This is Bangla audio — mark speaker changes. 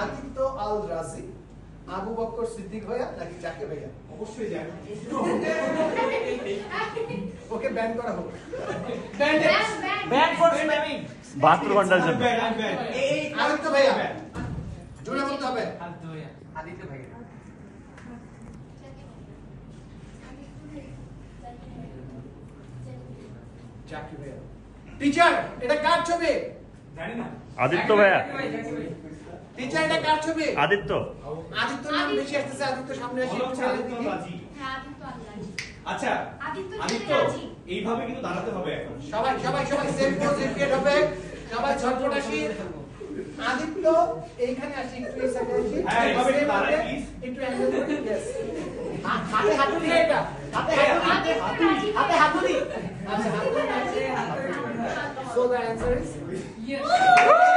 Speaker 1: আদিত্য আল রাজি, আবু বকর সিদ্দিক ভাইয়া নাকি জাকির ভাইয়া?
Speaker 2: অবশ্যই জানি।
Speaker 1: ওকে ব্যান করা হোক।
Speaker 3: ব্যান ফর স্প্যামিং
Speaker 4: 72 ঘন্টার জন্য।
Speaker 2: এই
Speaker 1: আদিত্য ভাইয়া জোরে বলতে হবে।
Speaker 3: আদিত্য ভাইয়া।
Speaker 1: জাকির ভাইয়া। টিচার এটা কার ছবি?
Speaker 2: জানি না।
Speaker 4: আদিত্য ভাইয়া।
Speaker 1: টিচার এটা কার ছবি?
Speaker 4: আদিত্য।
Speaker 1: আদিত্য নাম বেশি আসতেছে, আদিত্য সামনে আসি।
Speaker 2: আদিত্য রাজি।
Speaker 5: হ্যাঁ আদিত্য আল রাজি।
Speaker 2: আচ্ছা
Speaker 5: আদিত্য রাজি।
Speaker 2: এইভাবে কিন্তু দাঁড়াতে হবে এখন।
Speaker 1: সবাই সবাই সবাই সেম পোজ রিপিট হবে। সবাই ঝটপট আসি। আদিত্য এইখানে আসি, একটু এই সাইডে আসি।
Speaker 2: হ্যাঁ, এইভাবে একটু দাঁড়াই, please।
Speaker 1: একটু অ্যাঙ্গেল করি। यस। হাতে হাতুড়ি এটা। হাতে হাতুড়ি। আচ্ছা হাতুড়ি। So the answer is
Speaker 5: Yes.